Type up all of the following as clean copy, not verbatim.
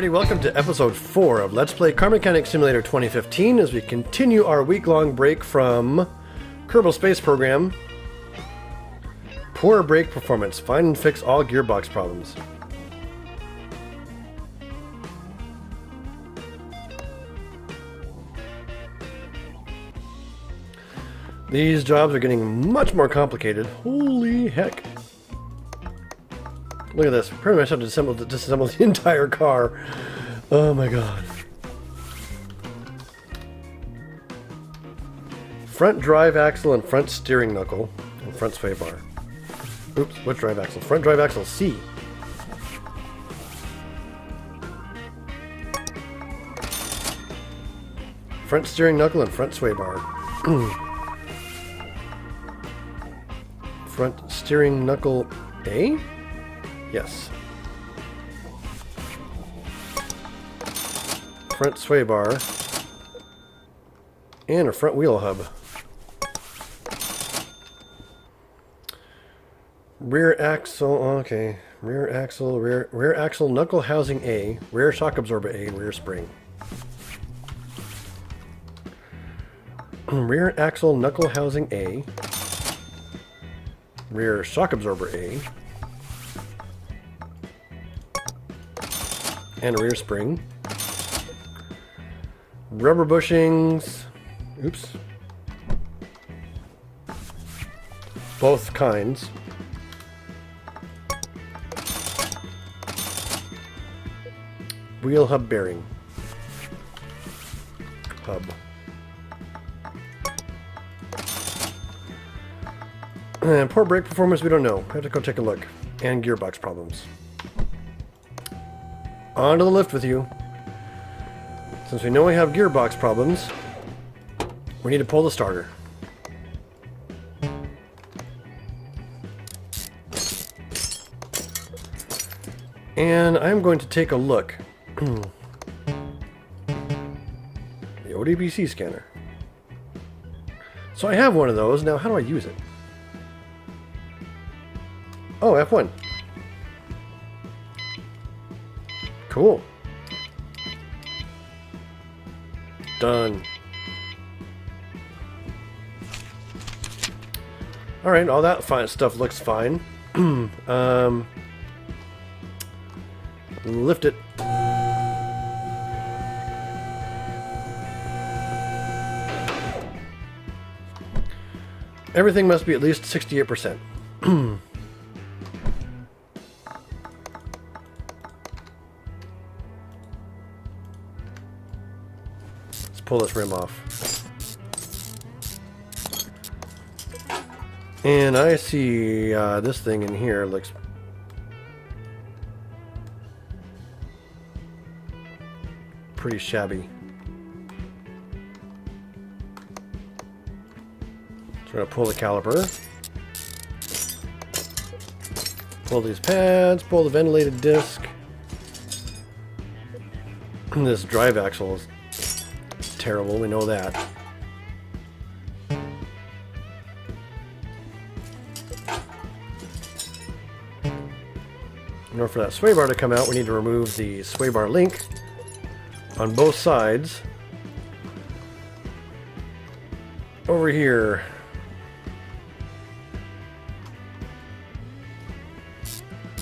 Welcome to episode 4 of Let's Play Car Mechanic Simulator 2015 as we continue our week-long break from Kerbal Space Program. Poor brake performance. Find and fix all gearbox problems. These jobs are getting much more complicated. Holy heck. Look at this. Pretty much have to disassemble the entire car. Oh my god. Front drive axle and front steering knuckle and front sway bar. Oops, which drive axle? Front drive axle C. Front steering knuckle and front sway bar. Front steering knuckle A? Yes. Front sway bar. And a front wheel hub. Rear axle, okay. Rear axle knuckle housing A. Rear shock absorber A and rear spring. Rear axle knuckle housing A. Rear shock absorber A. And a rear spring. Rubber bushings. Oops. Both kinds. Wheel hub bearing. Hub. And poor brake performance, we don't know. I have to go take a look. And gearbox problems. Onto the lift with you. Since we know we have gearbox problems, we need to pull the starter. And I'm going to take a look. The ODBC scanner. So I have one of those. Now how do I use it? Oh, F1. Cool. Done. Alright, all that fine stuff looks fine. Lift it. Everything must be at least 68%. Pull this rim off. And I see this thing in here looks pretty shabby. So we're going to pull the caliper. Pull these pads, pull the ventilated disc. And this drive axle is terrible, we know that. In order for that sway bar to come out, we need to remove the sway bar link on both sides. Over here.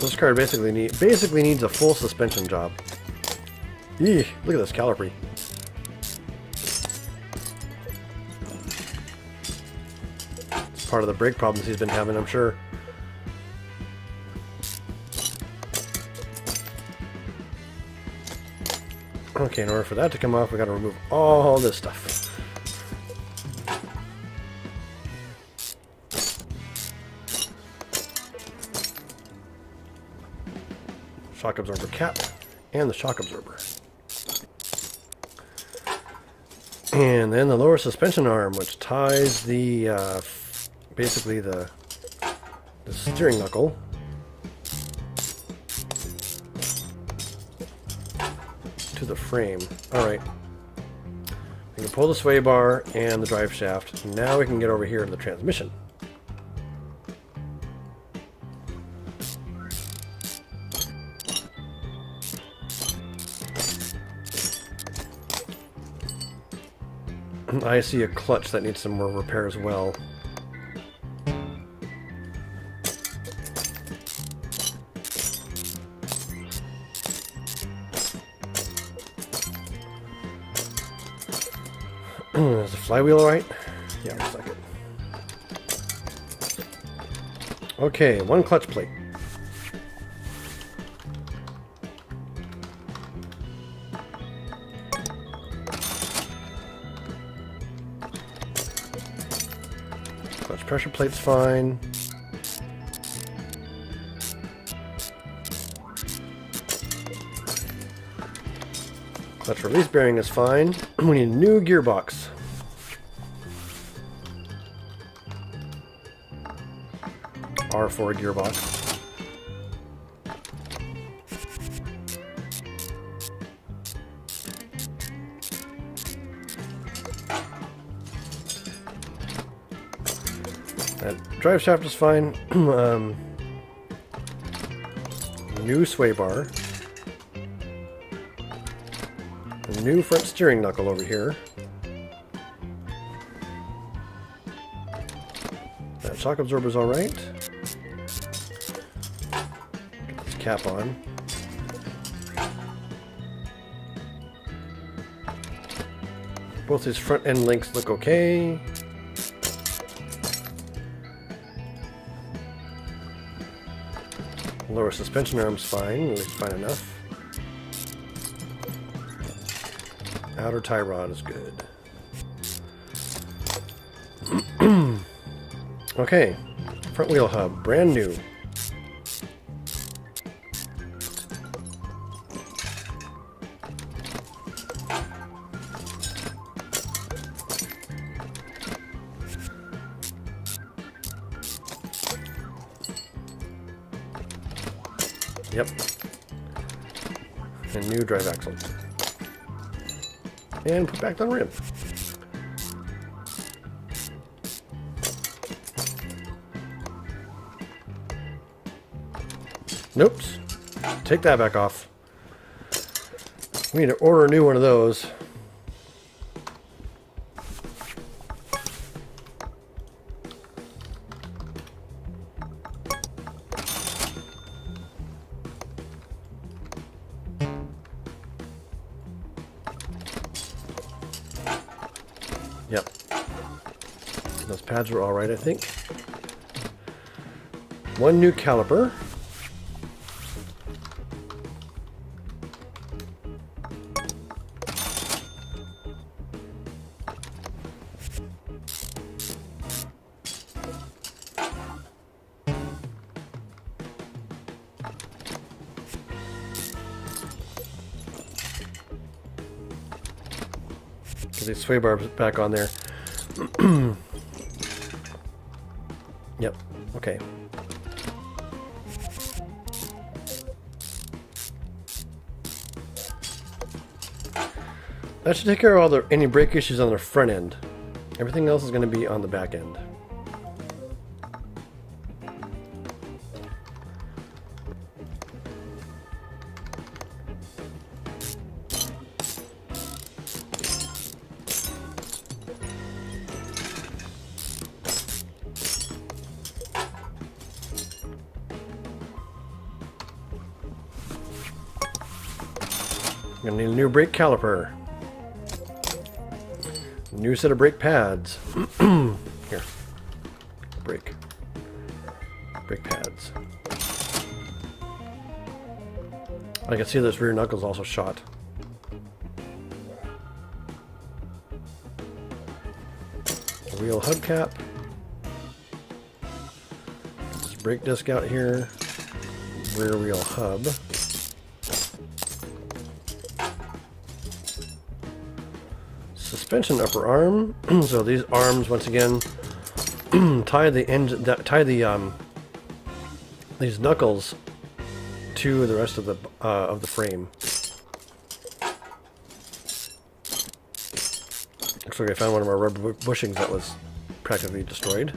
This car basically needs a full suspension job. Eeh, look at this caliper. Part of the brake problems he's been having, I'm sure. Okay, in order for that to come off, we got to remove all this stuff. Shock absorber cap and the shock absorber. And then the lower suspension arm, which ties the basically the steering knuckle to the frame. Alright. We can pull the sway bar and the drive shaft. Now we can get over here to the transmission. I see a clutch that needs some more repair as well. Is the flywheel right? Yeah, looks like it. Okay, one clutch plate. Clutch pressure plate's fine. Clutch release bearing is fine. We need a new gearbox. R4 gearbox. That drive shaft is fine. New sway bar. A new front steering knuckle over here. That shock absorber is alright. Get this cap on. Both these front end links look okay. Lower suspension arm's fine, at least fine enough. Outer tie rod is good. Okay, front wheel hub, brand new. Yep. And new drive axle. And put back on rim. Nope. Take that back off. We need to order a new one of those. Yep. Those pads were alright, I think. One new caliper. Get these sway bars back on there. Yep, okay. That should take care of all any brake issues on the front end. Everything else is going to be on the back end. Gonna need a new brake caliper. New set of brake pads. Here. Brake pads. I can see this rear knuckle's also shot. Wheel hubcap. This brake disc out here. Rear wheel hub. Suspension upper arm. So these arms, once again, tie these knuckles to the rest of the frame. Looks like I found one of our rubber bushings that was practically destroyed.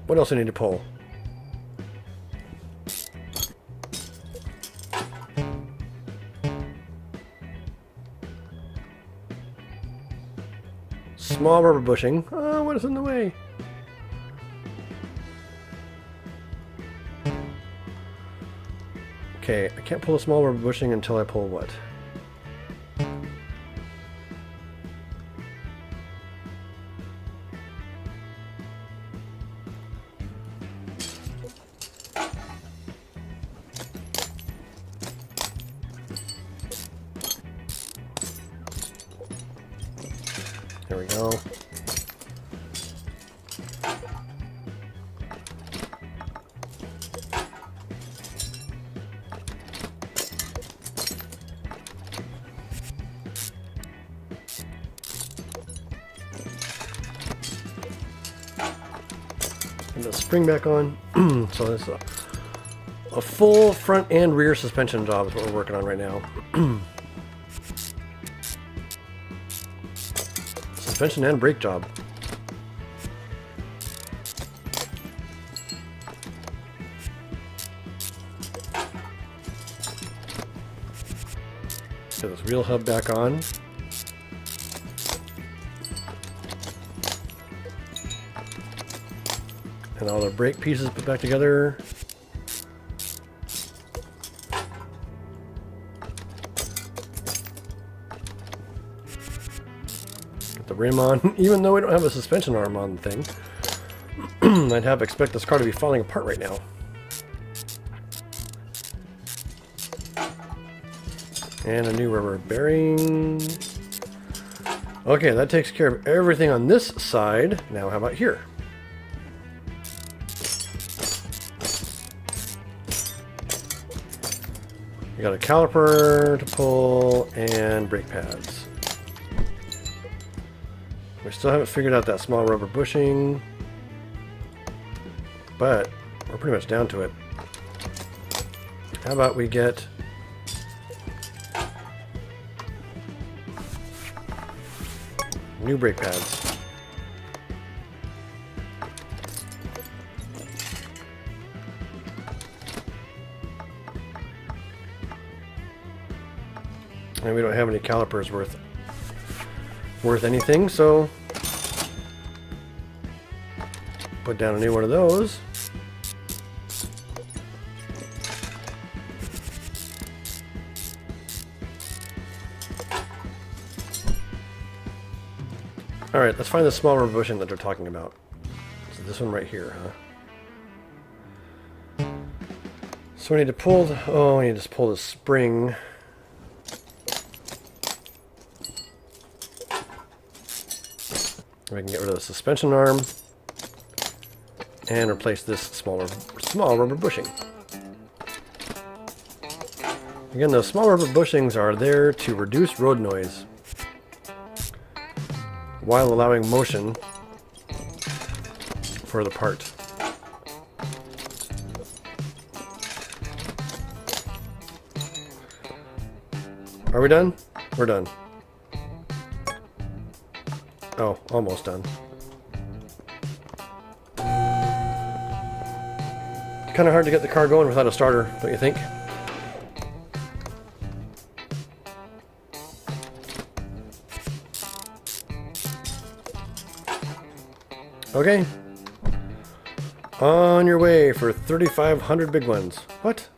What else do I need to pull? Small rubber bushing. Oh, what is in the way? Okay, I can't pull a small rubber bushing until I pull what? There we go. And the spring back on. So this is a full front and rear suspension job is what we're working on right now. Suspension and brake job. Get this wheel hub back on. And all the brake pieces put back together. Get the rim on. Even though we don't have a suspension arm on the thing, I'd have to expect this car to be falling apart right now. And a new rubber bearing. Okay, that takes care of everything on this side. Now how about here? We got a caliper to pull and brake pads. We still haven't figured out that small rubber bushing, but we're pretty much down to it. How about we get new brake pads? And we don't have any calipers worth anything, so put down a new one of those. Alright, let's find the small rubber bushing that they're talking about. So this one right here, huh? So we need to pull I need to just pull the spring. We can get rid of the suspension arm and replace this small rubber bushing. Again, those small rubber bushings are there to reduce road noise while allowing motion for the part. Are we done? We're done. Oh, almost done. Kind of hard to get the car going without a starter, don't you think? Okay. On your way for 3,500 big ones. What?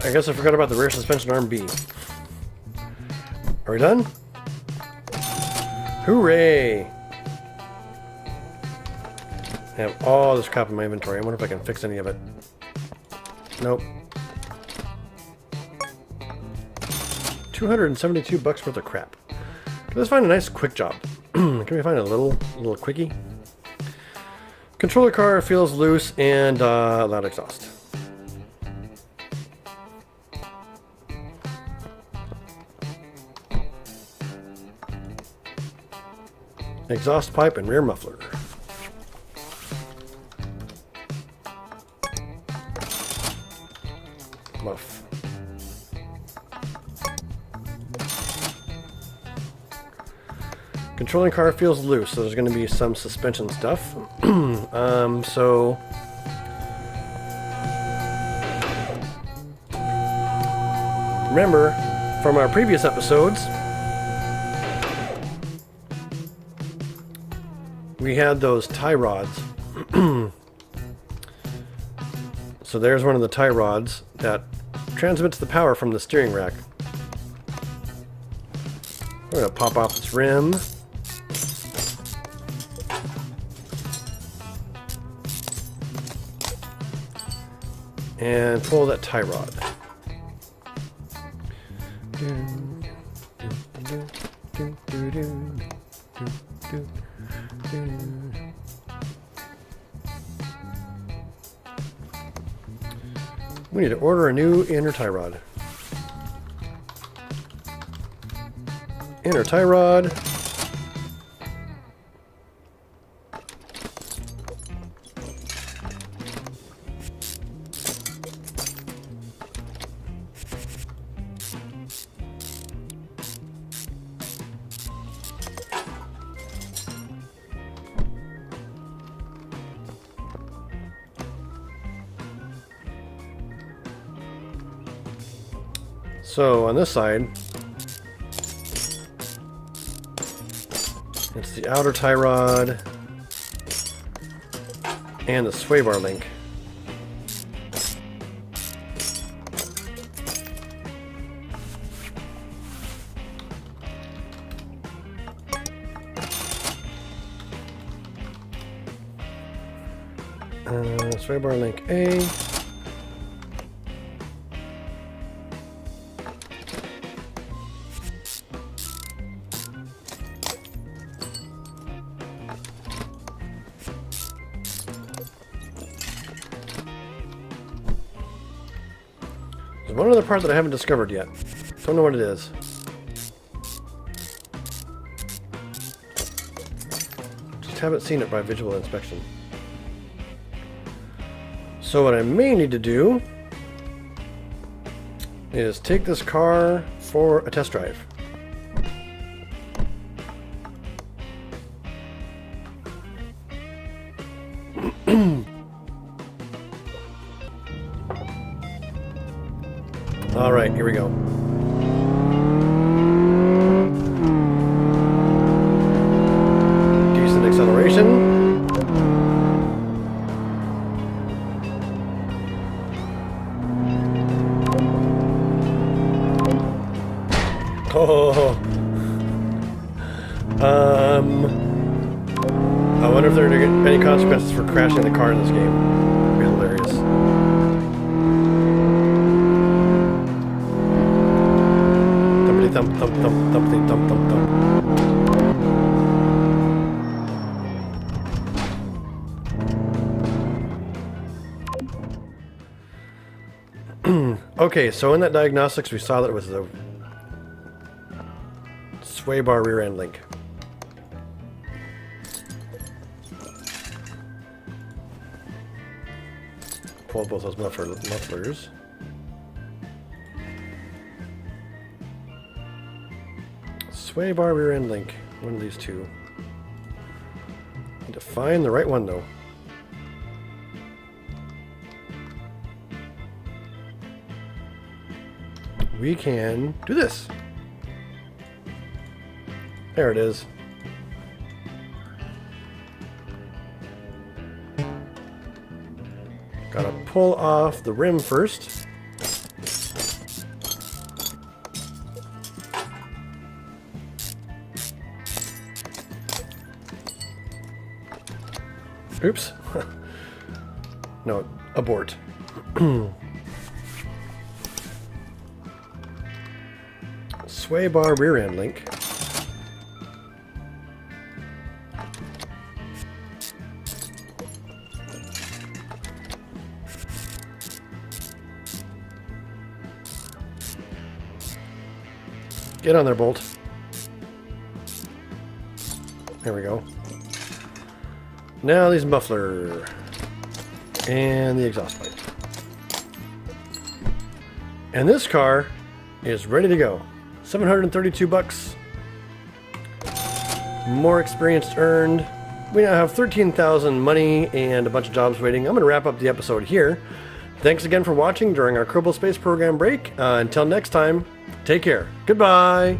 I guess I forgot about the rear suspension arm B. Are we done? Hooray! I have all this crap in my inventory. I wonder if I can fix any of it. Nope. $272 worth of crap. Let's find a nice quick job. Can we find a little quickie? Controller car feels loose and loud exhaust. Exhaust pipe and rear muffler. Muff. Controlling car feels loose, so there's going to be some suspension stuff. So remember from our previous episodes, we had those tie rods. So there's one of the tie rods that transmits the power from the steering rack. We're going to pop off its rim. And pull that tie rod. We need to order a new inner tie rod. Inner tie rod. So on this side, it's the outer tie rod and the sway bar link. Sway bar link A. There's one other part that I haven't discovered yet. Don't know what it is. Just haven't seen it by visual inspection. So what I may need to do is take this car for a test drive. All right, here we go. Decent acceleration. Oh. I wonder if there are any consequences for crashing the car in this game. It'd be hilarious. Thumpity thump thump thump thumpity thump thump thump. Okay, so in that diagnostics we saw that it was the sway bar rear end link. Pull both those mufflers. Sway bar rear end link. One of these two. Need to find the right one though. We can do this. There it is. Gotta pull off the rim first. Oops. No, abort. Sway bar rear end link. Get on there, Bolt. There we go. Now these muffler. And the exhaust pipe. And this car is ready to go. 732 bucks. More experience earned. We now have 13,000 money and a bunch of jobs waiting. I'm going to wrap up the episode here. Thanks again for watching during our Kerbal Space Program break. Until next time, take care. Goodbye.